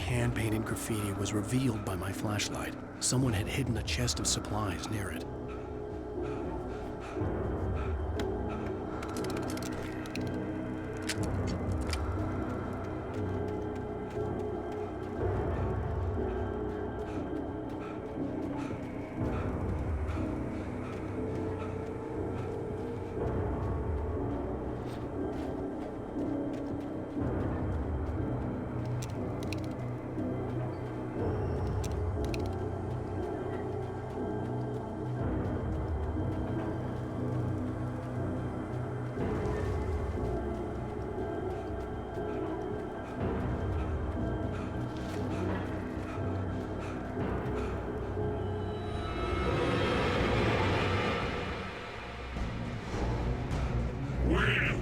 hand-painted graffiti was revealed by my flashlight. Someone had hidden a chest of supplies near it.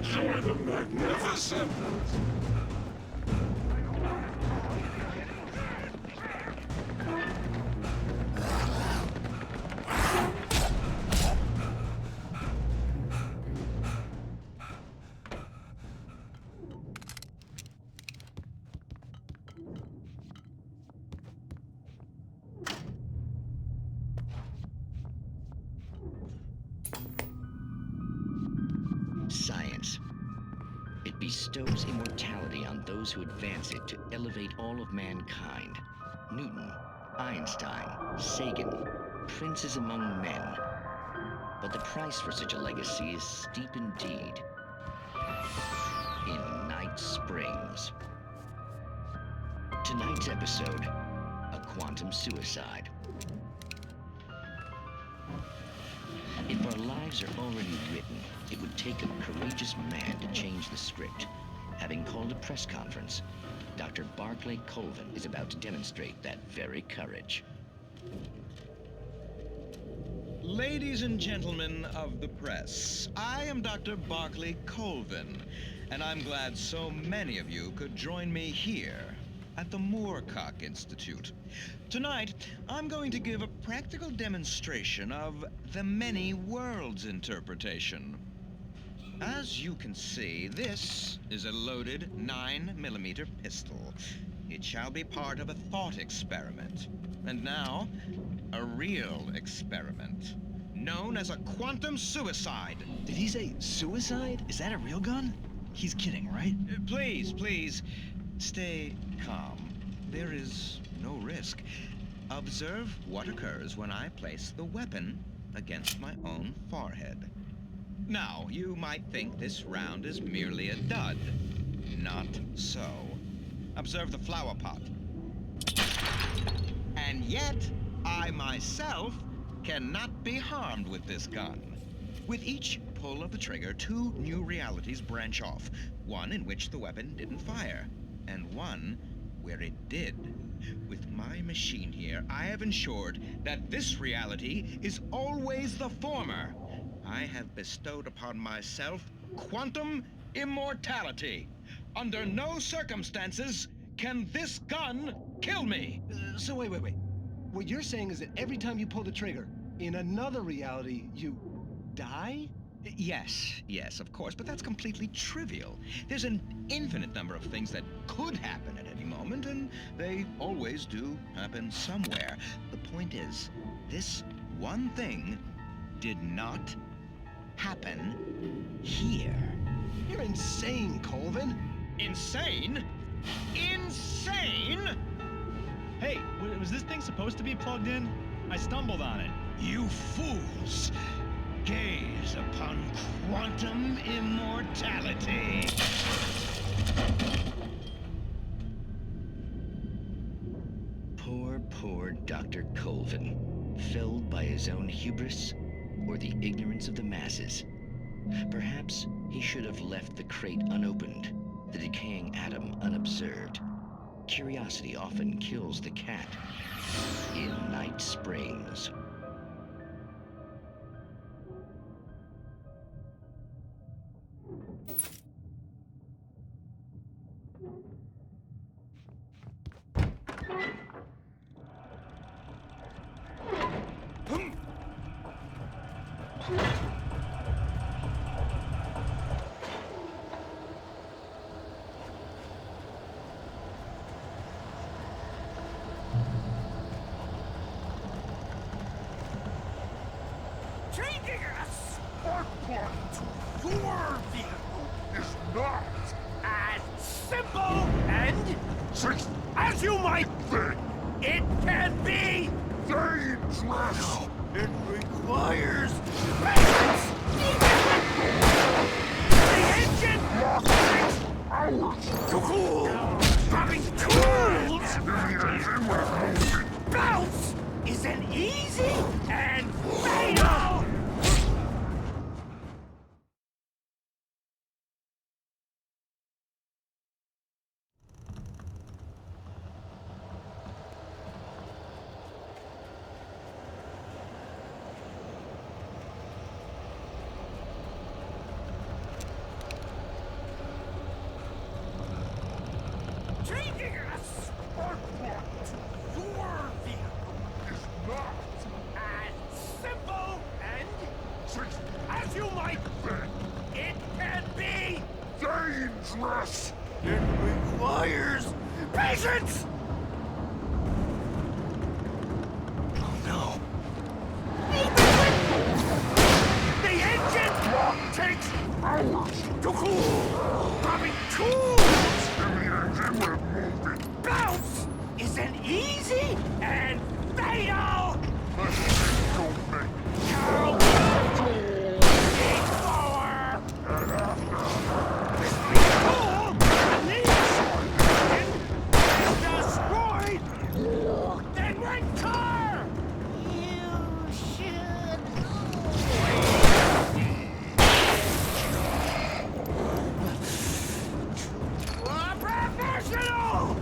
Enjoy the magnificent! Science. It bestows immortality on those who advance it to elevate all of mankind. Newton, Einstein, Sagan, princes among men. But the price for such a legacy is steep indeed. In Night Springs. Tonight's episode, a quantum suicide. If our lives are already written, it would take a courageous man to change the script. Having called a press conference, Dr. Barclay Colvin is about to demonstrate that very courage. Ladies and gentlemen of the press, I am Dr. Barclay Colvin, and I'm glad so many of you could join me here at the Moorcock Institute. Tonight, I'm going to give a practical demonstration of the many worlds interpretation. As you can see, this is a loaded 9mm pistol. It shall be part of a thought experiment. And now, a real experiment, known as a quantum suicide. Did he say suicide? Is that a real gun? He's kidding, right? Please, stay calm. There is no risk. Observe what occurs when I place the weapon against my own forehead. Now, you might think this round is merely a dud. Not so. Observe the flower pot. And yet, I myself cannot be harmed with this gun. With each pull of the trigger, two new realities branch off. One in which the weapon didn't fire, and one where it did. With my machine here, I have ensured that this reality is always the former. I have bestowed upon myself quantum immortality. Under no circumstances can this gun kill me. So wait. What you're saying is that every time you pull the trigger, in another reality, you die? Yes, of course, but that's completely trivial. There's an infinite number of things that could happen at any moment, and they always do happen somewhere. The point is, this one thing did not happen here. You're insane, Colvin. Insane? Insane? Hey, was this thing supposed to be plugged in? I stumbled on it. You fools! Gaze upon quantum immortality. Poor Dr. Colvin, felled by his own hubris or the ignorance of the masses. Perhaps he should have left the crate unopened, the decaying atom unobserved. Curiosity often kills the cat. In Night Springs. simple and, as you might think, it can be Dangerous! It requires patience! The engine takes hours to cool! Dropping tools! Bounce is an easy and fatal! Changing a spark plug to your vehicle Is not as simple and, as you might think, it can be dangerous! It requires patience! Oh no. The engine takes hours to cool! Dropping tools! Bounce is an easy and fatal! Professional!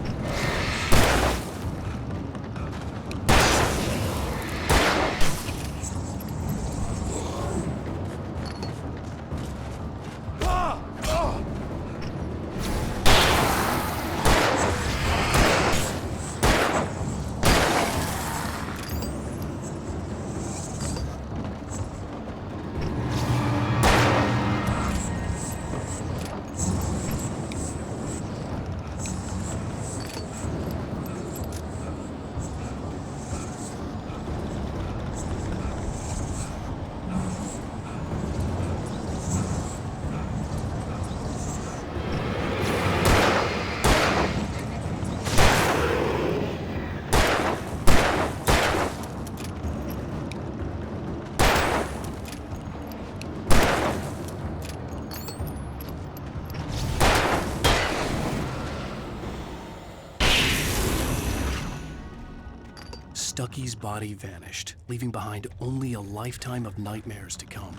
Stucky's body vanished, leaving behind only a lifetime of nightmares to come,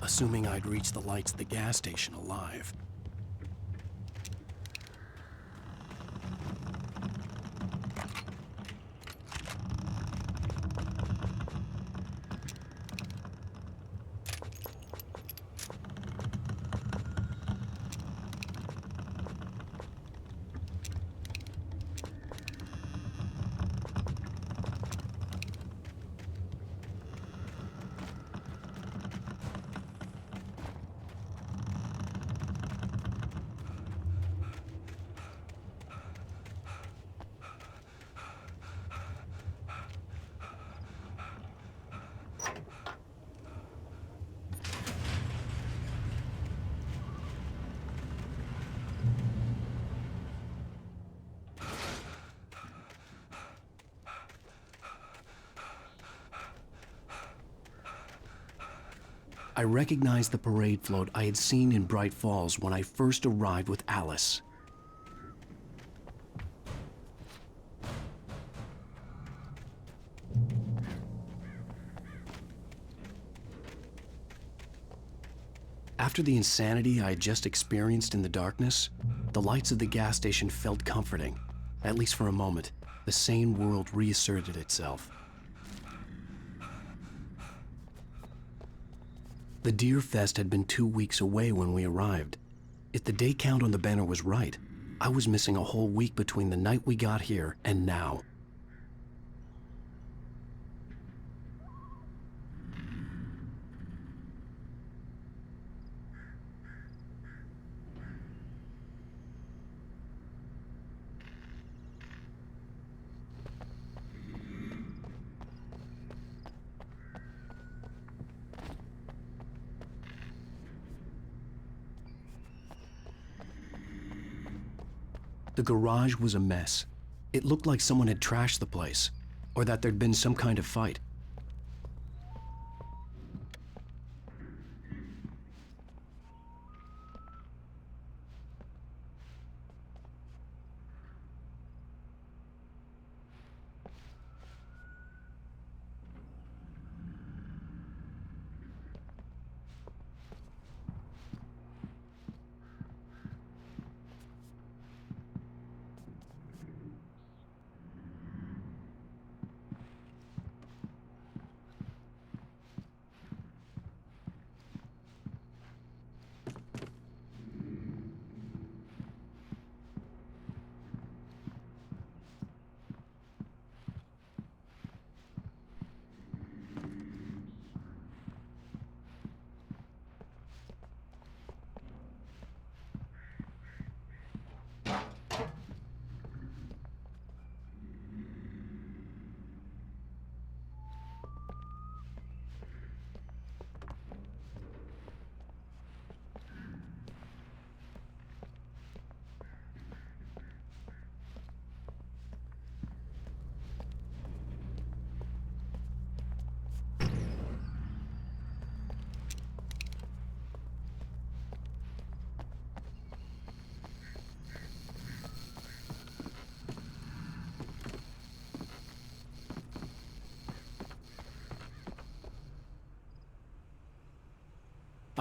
assuming I'd reach the lights at the gas station alive. I recognized the parade float I had seen in Bright Falls when I first arrived with Alice. After the insanity I had just experienced in the darkness, the lights of the gas station felt comforting. At least for a moment, the sane world reasserted itself. The Deer Fest had been 2 weeks away when we arrived. If the day count on the banner was right, I was missing a whole week between the night we got here and now. The garage was a mess. It looked like someone had trashed the place, or that there'd been some kind of fight.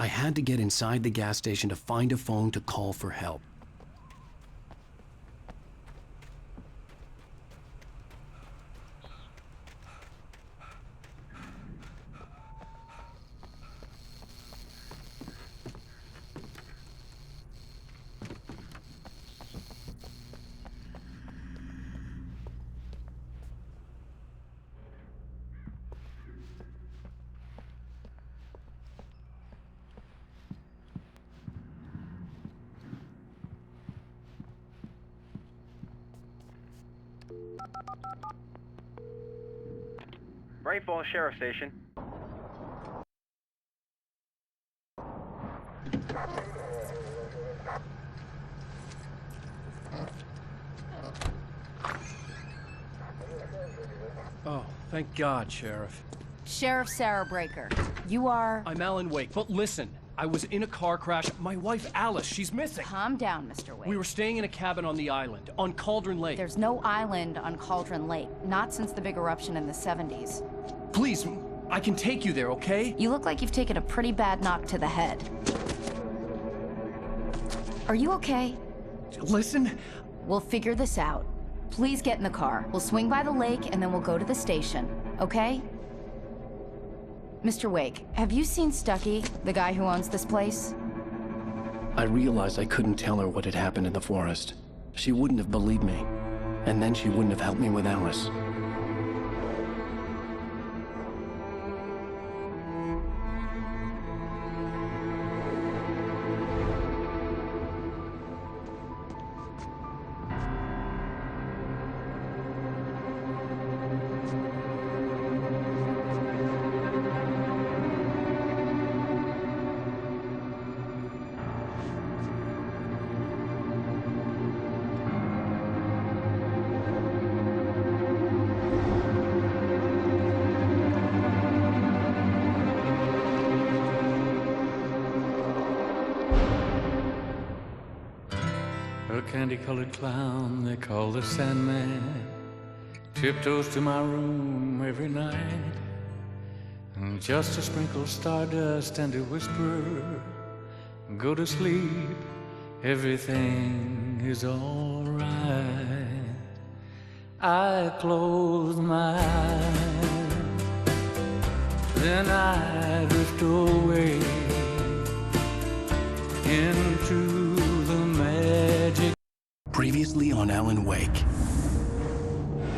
I had to get inside the gas station to find a phone to call for help. Bright Falls Sheriff Station. Oh, thank God, Sheriff. Sheriff Sarah Breaker. You are... I'm Alan Wake, but listen, I was in a car crash. My wife, Alice, she's missing. Calm down, Mr. Wake. We were staying in a cabin on the island, on Cauldron Lake. There's no island on Cauldron Lake, not since the big eruption in the 70s. Please, I can take you there, okay? You look like you've taken a pretty bad knock to the head. Are you okay? Listen. We'll figure this out. Please get in the car. We'll swing by the lake and then we'll go to the station, okay? Mr. Wake, have you seen Stucky, the guy who owns this place? I realized I couldn't tell her what had happened in the forest. She wouldn't have believed me, and then she wouldn't have helped me with Alice. A candy-colored clown they call the Sandman tiptoes to my room every night, and just to sprinkle stardust and to whisper, go to sleep, everything is all right. I close my eyes, then I drift away into the magic. Previously on Alan Wake,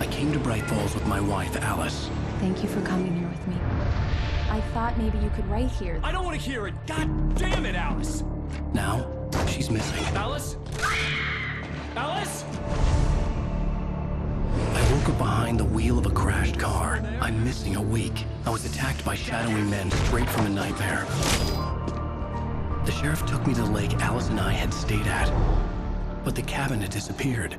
I came to Bright Falls with my wife, Alice. Thank you for coming here with me. I thought maybe you could write here. I don't want to hear it! God damn it, Alice! Now, she's missing. Alice? Alice? I woke up behind the wheel of a crashed car. I'm missing a week. I was attacked by shadowy men straight from a nightmare. The sheriff took me to the lake Alice and I had stayed at. but the cabin had disappeared.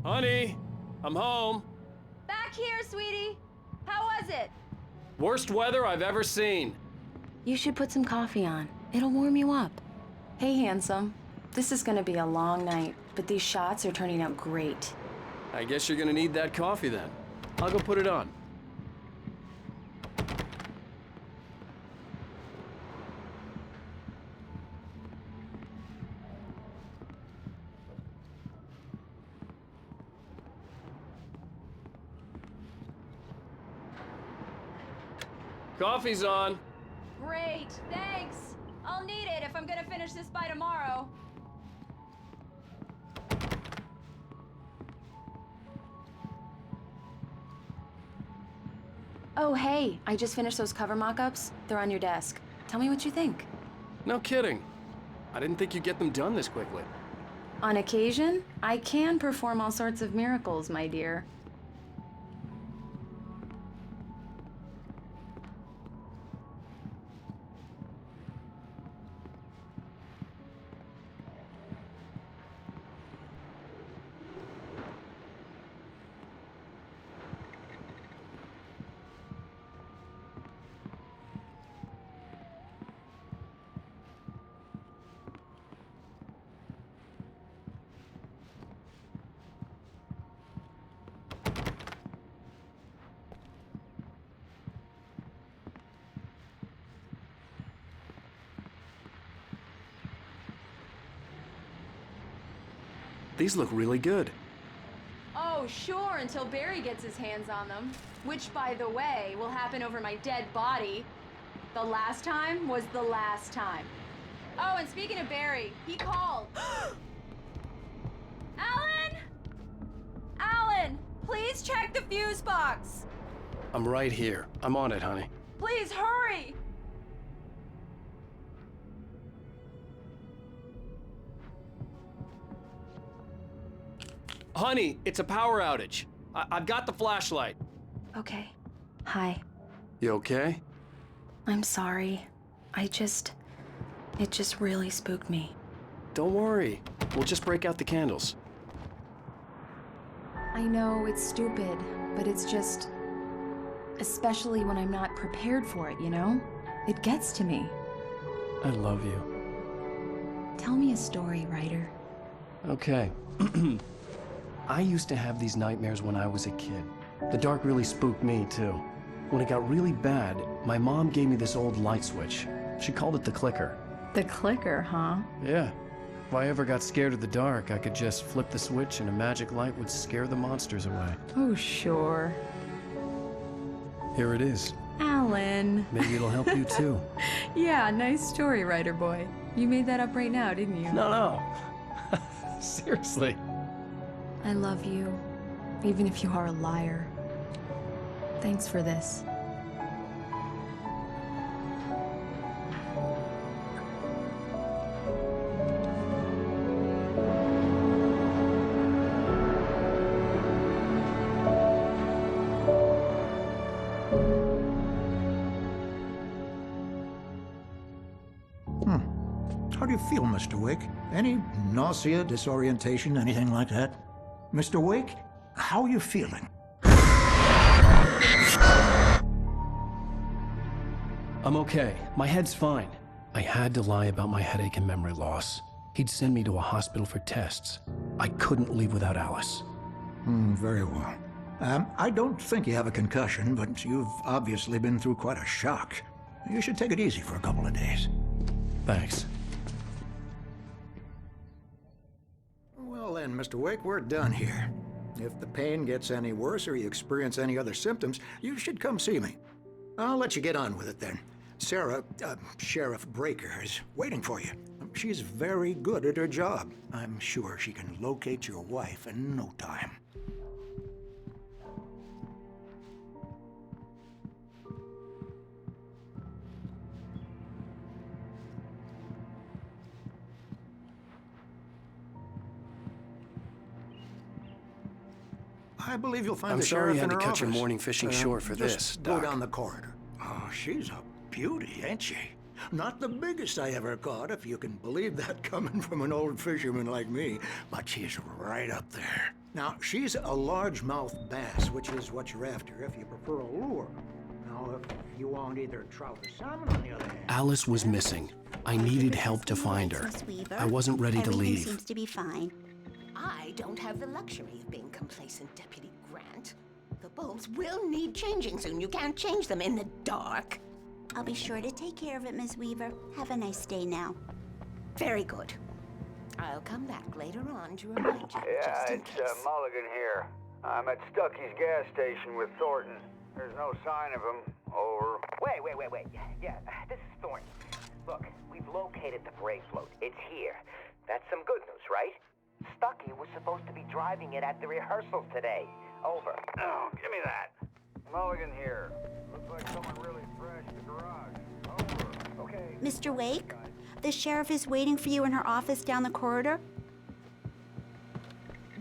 Honey, I'm home. Back here, sweetie. How was it? Worst weather I've ever seen. You should put some coffee on. It'll warm you up. Hey, handsome. This is gonna be a long night, but these shots are turning out great. I guess you're gonna need that coffee then. I'll go put it on. Coffee's on. Great, thanks. I'll need it if I'm gonna finish this by tomorrow. Oh, hey, I just finished those cover mock-ups. They're on your desk. Tell me what you think. No kidding. I didn't think you'd get them done this quickly. On occasion, I can perform all sorts of miracles, my dear. These look really good. Oh, sure, until Barry gets his hands on them. Which, by the way, will happen over my dead body. The last time was the last time. Oh, and speaking of Barry, he called. Alan! Alan, please check the fuse box. I'm right here. I'm on it, honey. Please hurry! Honey, it's a power outage. I've got the flashlight. Okay. Hi. You okay? I'm sorry. It just really spooked me. Don't worry. We'll just break out the candles. I know it's stupid, but it's just... especially when I'm not prepared for it, you know? It gets to me. I love you. Tell me a story, writer. Okay. I used to have these nightmares when I was a kid. The dark really spooked me, too. When it got really bad, my mom gave me this old light switch. She called it the clicker. The clicker, huh? Yeah. If I ever got scared of the dark, I could just flip the switch and a magic light would scare the monsters away. Oh, sure. Here it is. Alan. Maybe it'll help you, too. Yeah, nice story, writer boy. You made that up right now, didn't you? No. Seriously. I love you, even if you are a liar. Thanks for this. How do you feel, Mr. Wake? Any nausea, disorientation, anything like that? Mr. Wake, how are you feeling? I'm okay. My head's fine. I had to lie about my headache and memory loss. He'd send me to a hospital for tests. I couldn't leave without Alice. Very well. I don't think you have a concussion, but you've obviously been through quite a shock. You should take it easy for a couple of days. Thanks. Well then, Mr. Wake, we're done here. If the pain gets any worse or you experience any other symptoms, you should come see me. I'll let you get on with it then. Sarah, Sheriff Breaker, is waiting for you. She's very good at her job. I'm sure she can locate your wife in no time. I believe you'll find I'm the sorry sheriff you had in to her cut your office. morning fishing short for Just this, go Doc. down the corridor. Oh, she's a beauty, ain't she? Not the biggest I ever caught, if you can believe that coming from an old fisherman like me, but she's right up there. Now, she's a largemouth bass, which is what you're after if you prefer a lure. Now, if you want either trout or salmon, on the other hand... Alice was missing. I needed help to find her. I wasn't ready to Everything leave. seems to be fine. I don't have the luxury of being complacent, Deputy Grant. The bulbs will need changing soon. You can't change them in the dark. I'll be sure to take care of it, Miss Weaver. Have a nice day now. Very good. I'll come back later on to remind you, just in case. Mulligan here. I'm at Stucky's gas station with Thornton. There's no sign of him. Over. Wait. Yeah, this is Thornton. Look, we've located the brake float. It's here. That's some good news, right? Stucky was supposed to be driving it at the rehearsals today. Over. Oh, give me that. Mulligan here. Looks like someone really thrashed the garage. Over. Okay. Mr. Wake, the sheriff is waiting for you in her office down the corridor.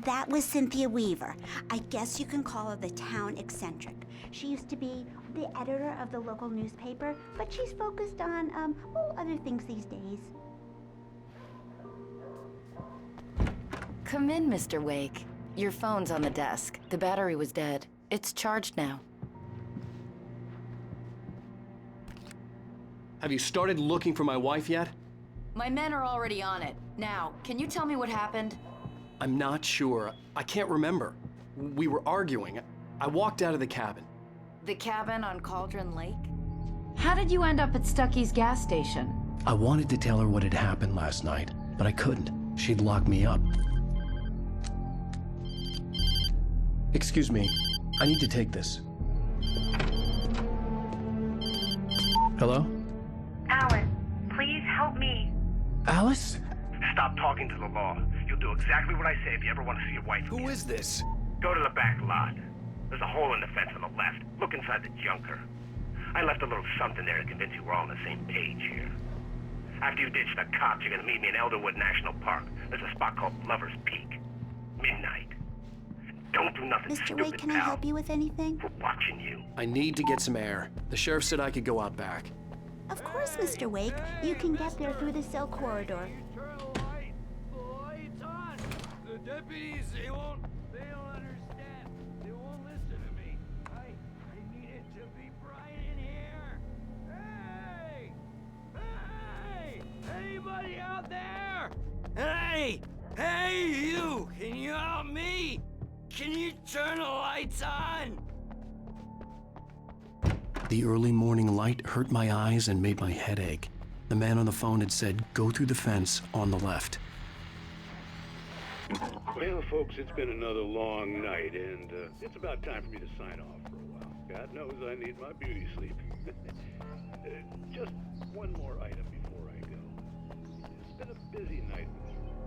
That was Cynthia Weaver. I guess you can call her the town eccentric. She used to be the editor of the local newspaper, but she's focused on, other things these days. Come in, Mr. Wake. Your phone's on the desk. The battery was dead. It's charged now. Have you started looking for my wife yet? My men are already on it. Now, can you tell me what happened? I'm not sure. I can't remember. We were arguing. I walked out of the cabin. The cabin on Cauldron Lake? How did you end up at Stucky's gas station? I wanted to tell her what had happened last night, but I couldn't. She'd locked me up. Excuse me. I need to take this. Hello? Alice, please help me. Alice? Stop talking to the law. You'll do exactly what I say if you ever want to see your wife again. Who is this? Go to the back lot. There's a hole in the fence on the left. Look inside the junker. I left a little something there to convince you we're all on the same page here. After you ditch the cops, you're gonna meet me in Elderwood National Park. There's a spot called Lover's Peak. Midnight. Don't do nothing Mr. stupid, Wake, can I pal. help you with anything? We're watching you. I need to get some air. The sheriff said I could go out back. Of course, Mr. Wake. You can get there through the cell corridor. The deputies, they don't understand. They won't listen to me. I need it to be bright in here. Hey! Hey! Anybody out there? Hey! Hey, you! Can you help me? Can you turn the lights on? The early morning light hurt my eyes and made my head ache. The man on the phone had said, go through the fence on the left. Well, folks, it's been another long night, and it's about time for me to sign off for a while. God knows I need my beauty sleep. Just one more item before I go. It's been a busy night.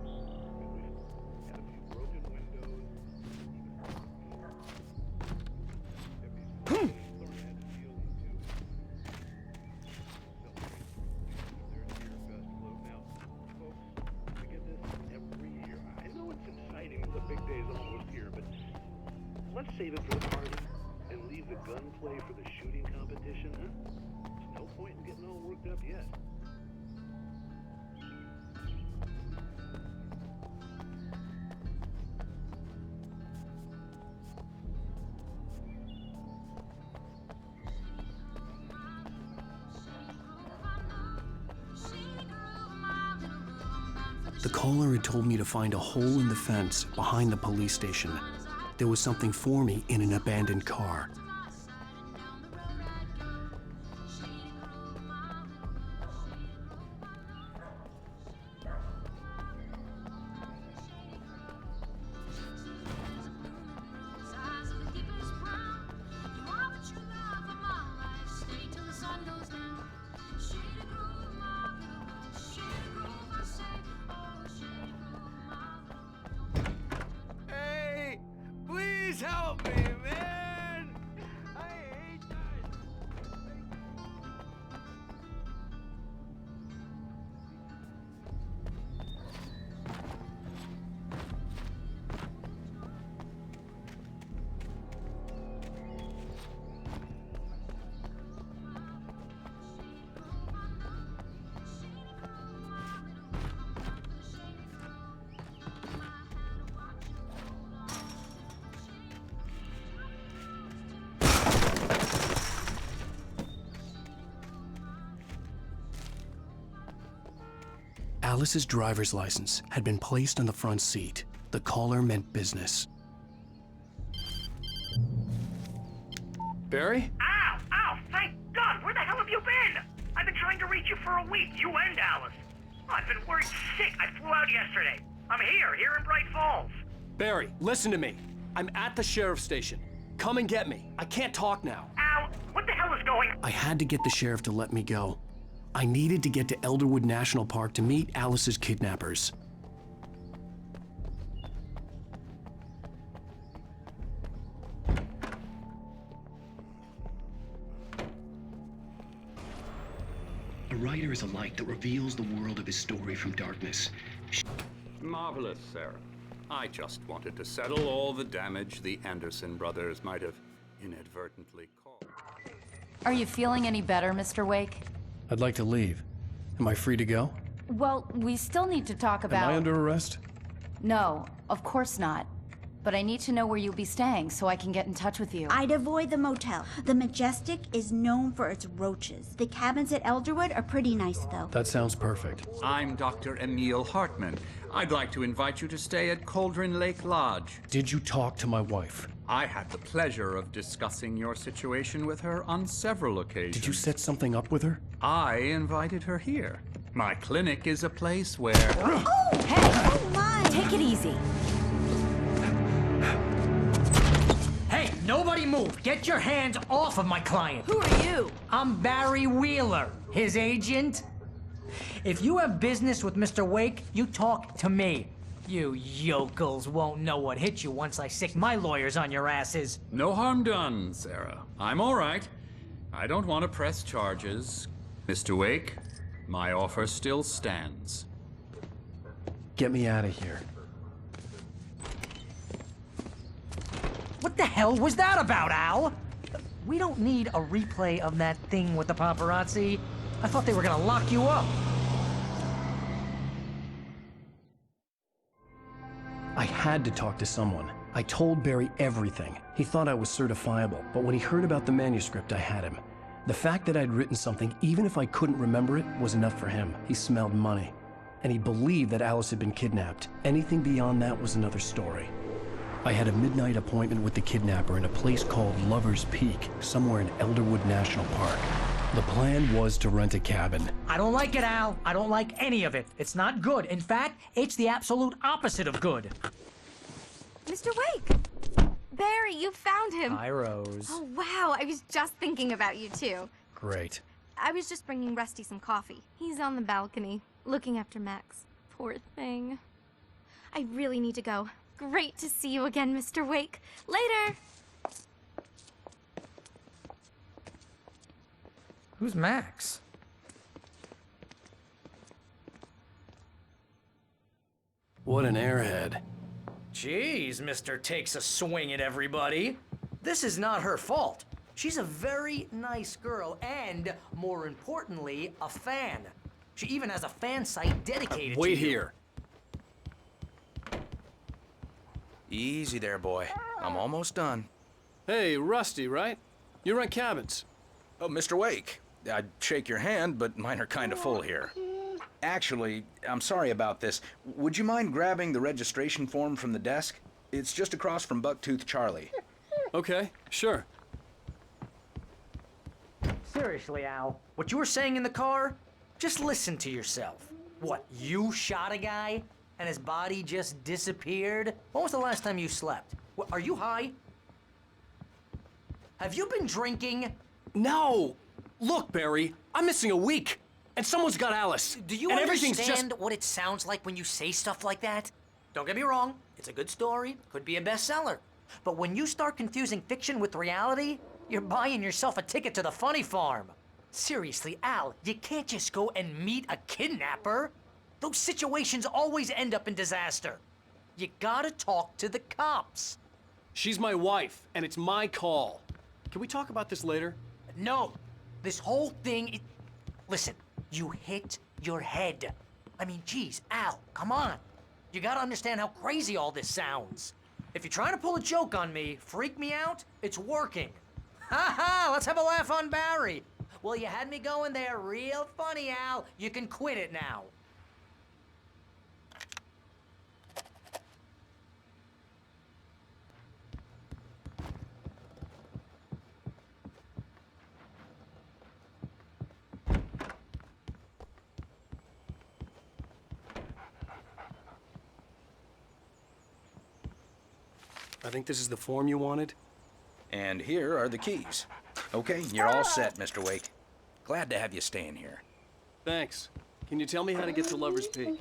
We've had a few broken windows. Let's save it for the party and leave the gunplay for the shooting competition, huh? There's no point in getting all worked up yet. The caller had told me to find a hole in the fence behind the police station. There was something for me in an abandoned car. Hey! Please help me, man! I hate this! Alice's driver's license had been placed on the front seat. The caller meant business. Barry? Ow! Ow! Thank God! Where the hell have you been? I've been trying to reach you for a week, you and Alice. Oh, I've been worried sick. I flew out yesterday. I'm here in Bright Falls. Barry, listen to me. I'm at the sheriff's station. Come and get me. I can't talk now. Al, what the hell is going on? I had to get the sheriff to let me go. I needed to get to Elderwood National Park to meet Alice's kidnappers. A writer is a light that reveals the world of his story from darkness. Marvelous, Sarah. I just wanted to settle all the damage the Anderson brothers might have inadvertently caused. Are you feeling any better, Mr. Wake? I'd like to leave. Am I free to go? Well, we still need to talk about... Am I under arrest? No, of course not. But I need to know where you'll be staying so I can get in touch with you. I'd avoid the motel. The Majestic is known for its roaches. The cabins at Elderwood are pretty nice, though. That sounds perfect. I'm Dr. Emil Hartman. I'd like to invite you to stay at Cauldron Lake Lodge. Did you talk to my wife? I had the pleasure of discussing your situation with her on several occasions. Did you set something up with her? I invited her here. My clinic is a place where... Oh, hey! Oh, my! Take it easy. Hey, nobody move! Get your hands off of my client! Who are you? I'm Barry Wheeler, his agent. If you have business with Mr. Wake, you talk to me. You yokels won't know what hit you once I sick my lawyers on your asses. No harm done, Sarah. I'm all right. I don't want to press charges. Mr. Wake, my offer still stands. Get me out of here. What the hell was that about, Al? We don't need a replay of that thing with the paparazzi. I thought they were gonna lock you up. I had to talk to someone. I told Barry everything. He thought I was certifiable, but when he heard about the manuscript, I had him. The fact that I'd written something, even if I couldn't remember it, was enough for him. He smelled money. And he believed that Alice had been kidnapped. Anything beyond that was another story. I had a midnight appointment with the kidnapper in a place called Lover's Peak, somewhere in Elderwood National Park. The plan was to rent a cabin. I don't like it, Al. I don't like any of it. It's not good. In fact, it's the absolute opposite of good. Mr. Wake! Barry, you found him. Hi, Rose. Oh, wow. I was just thinking about you, too. Great. I was just bringing Rusty some coffee. He's on the balcony, looking after Max. Poor thing. I really need to go. Great to see you again, Mr. Wake. Later! Who's Max? What an airhead. Jeez, Mr. Takes a swing at everybody. This is not her fault. She's a very nice girl and, more importantly, a fan. She even has a fan site dedicated to you. Wait here. Easy there, boy. I'm almost done. Hey, Rusty, right? You rent cabins. Oh, Mr. Wake. I'd shake your hand, but mine are kind of full here. Actually, I'm sorry about this. Would you mind grabbing the registration form from the desk? It's just across from Bucktooth Charlie. Okay, sure. Seriously, Al, what you were saying in the car? Just listen to yourself. What, you shot a guy and his body just disappeared? When was the last time you slept? What, are you high? Have you been drinking? No! Look, Barry, I'm missing a week, and someone's got Alice. Do you and understand what it sounds like when you say stuff like that? Don't get me wrong, it's a good story, could be a bestseller. But when you start confusing fiction with reality, you're buying yourself a ticket to the funny farm. Seriously, Al, you can't just go and meet a kidnapper. Those situations always end up in disaster. You gotta talk to the cops. She's my wife, and it's my call. Can we talk about this later? No. This whole thing, listen, you hit your head. I mean, geez, Al, come on. You gotta understand how crazy all this sounds. If you're trying to pull a joke on me, freak me out, it's working. Ha ha, let's have a laugh on Barry. Well, you had me going there real funny, Al. You can quit it now. I think this is the form you wanted. And here are the keys. Okay, you're all set, Mr. Wake. Glad to have you staying here. Thanks. Can you tell me how to get to Lover's Peak?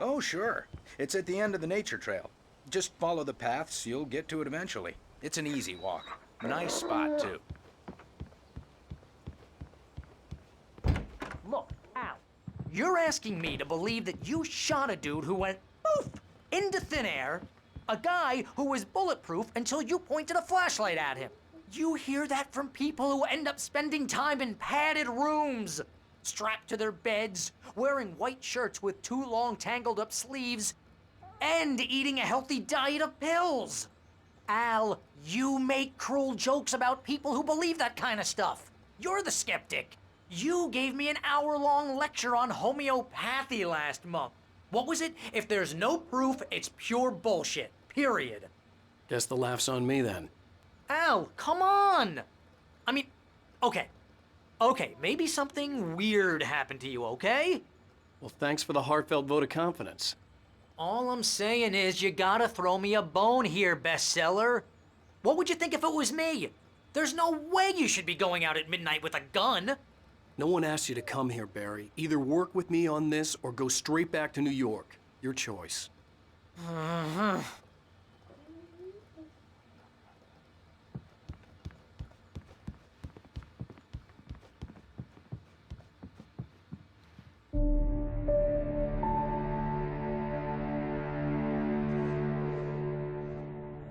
Oh, sure. It's at the end of the nature trail. Just follow the paths, you'll get to it eventually. It's an easy walk. Nice spot, too. Look, Al, you're asking me to believe that you shot a dude who went poof into thin air, a guy who was bulletproof until you pointed a flashlight at him. You hear that from people who end up spending time in padded rooms, strapped to their beds, wearing white shirts with too long tangled up sleeves, and eating a healthy diet of pills. Al, you make cruel jokes about people who believe that kind of stuff. You're the skeptic. You gave me an hour-long lecture on homeopathy last month. What was it? If there's no proof, it's pure bullshit. Period. Guess the laugh's on me then. Al, come on! I mean, okay. Okay, maybe something weird happened to you, okay? Well, thanks for the heartfelt vote of confidence. All I'm saying is you gotta throw me a bone here, bestseller. What would you think if it was me? There's no way you should be going out at midnight with a gun. No one asked you to come here, Barry. Either work with me on this or go straight back to New York. Your choice.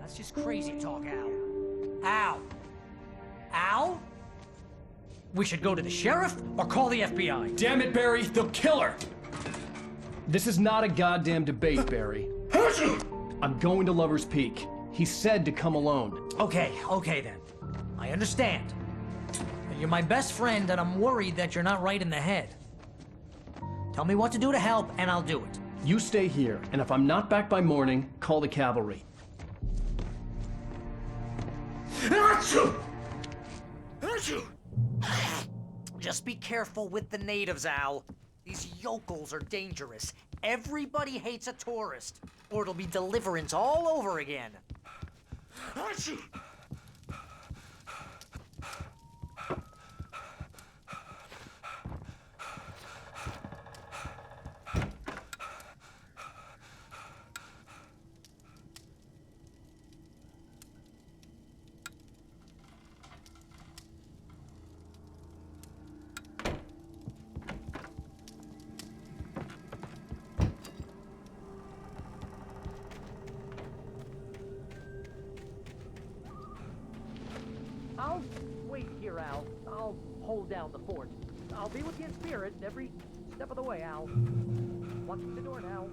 That's just crazy talk, Al. Al? Al? We should go to the sheriff or call the FBI. Damn it, Barry, they'll kill her! This is not a goddamn debate, Barry. I'm going to Lover's Peak. He said to come alone. Okay then. I understand. You're my best friend and I'm worried that you're not right in the head. Tell me what to do to help and I'll do it. You stay here, and if I'm not back by morning, call the cavalry. Just be careful with the natives, Al. These yokels are dangerous. Everybody hates a tourist, or it'll be Deliverance all over again. I'll wait here, Al. I'll hold down the fort. I'll be with you in spirit every step of the way, Al. Watching the door now.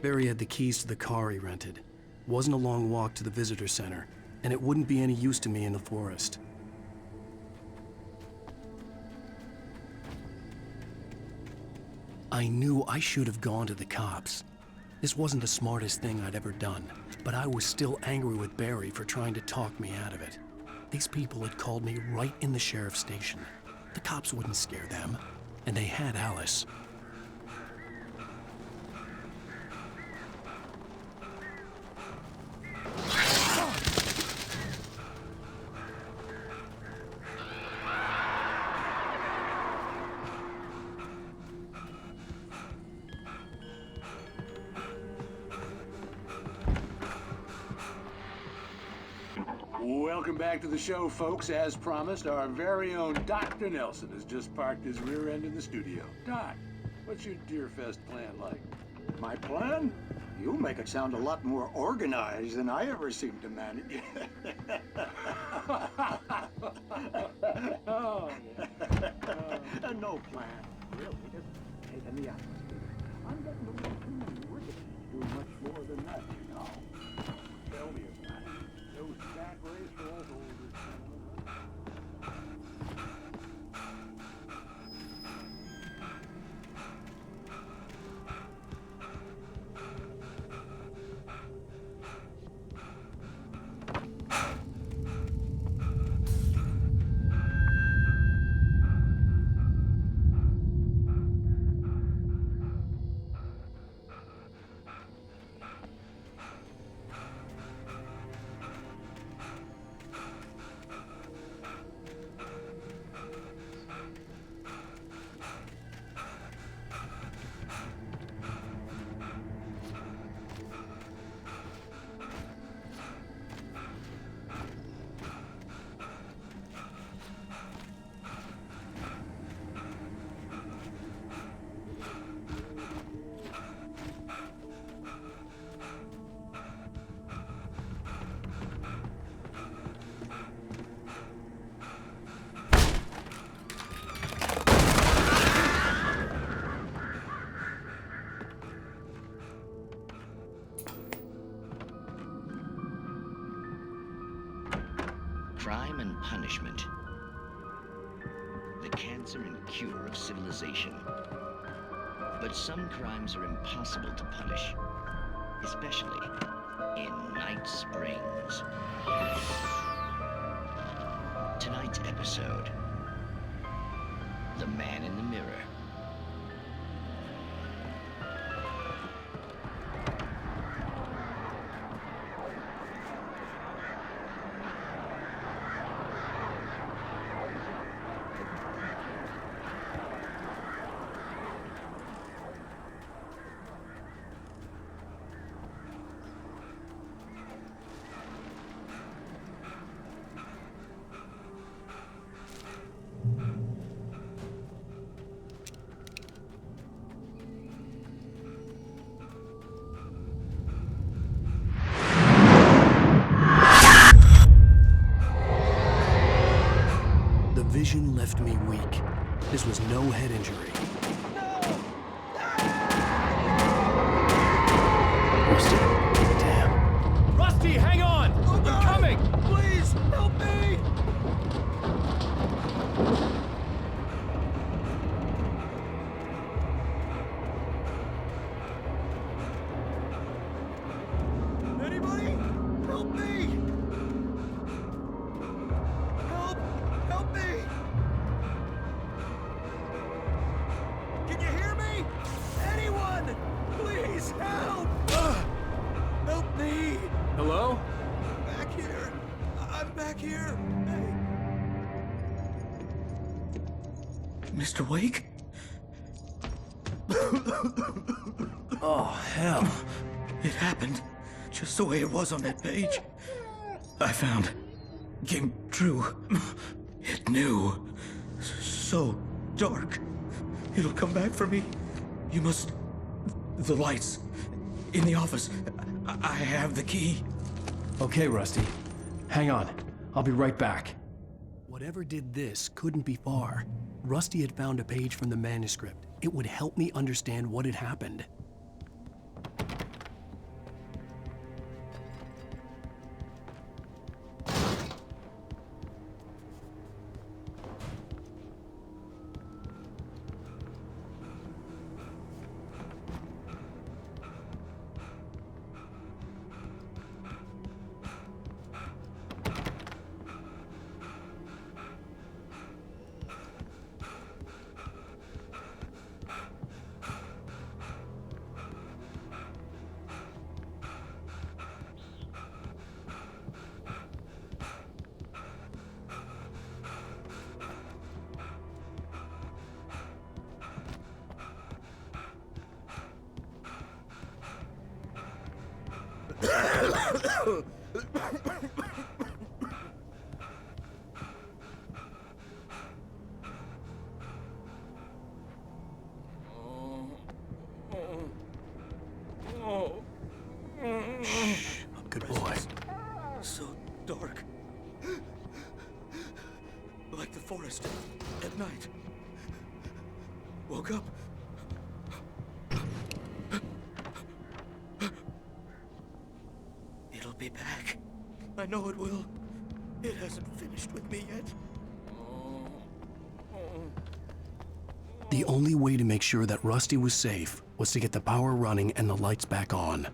Barry had the keys to the car he rented. Wasn't a long walk to the visitor center, and it wouldn't be any use to me in the forest. I knew I should have gone to the cops. This wasn't the smartest thing I'd ever done, but I was still angry with Barry for trying to talk me out of it. These people had called me right in the sheriff's station. The cops wouldn't scare them, and they had Alice. Welcome back to the show, folks. As promised, our very own Dr. Nelson has just parked his rear end in the studio. Doc, what's your Deerfest plan like? My plan? You make it sound a lot more organized than I ever seem to manage. No plan. Really, just taking the atmosphere. I'm getting a little too rickety to do much more than that, you know. Tell me about it. Those sack race for all holders. and punishment. The cancer and cure of civilization. But some crimes are impossible to punish, especially in Night Springs. Tonight's episode, The Man in the Mirror. The vision left me weak. This was no head injury. Rusty, damn. Rusty, hang on! I'm coming! Please, help me! Anybody? Help me! Help! Help me! Can you hear me? Anyone! Please help! Help me! Hello? Back here. I'm back here. Mr. Wake? Oh, hell. It happened just the way it was on that page. I found. Came true. It knew. So dark. It'll come back for me. You must. The lights. In the office. I have the key. Okay, Rusty. Hang on. I'll be right back. Whatever did this couldn't be far. Rusty had found a page from the manuscript. It would help me understand what had happened. Shh. Good boy. So dark. Like the forest at night. Woke up. It'll be back. I know it will. It hasn't finished with me yet. The only way to make sure that Rusty was safe was to get the power running and the lights back on.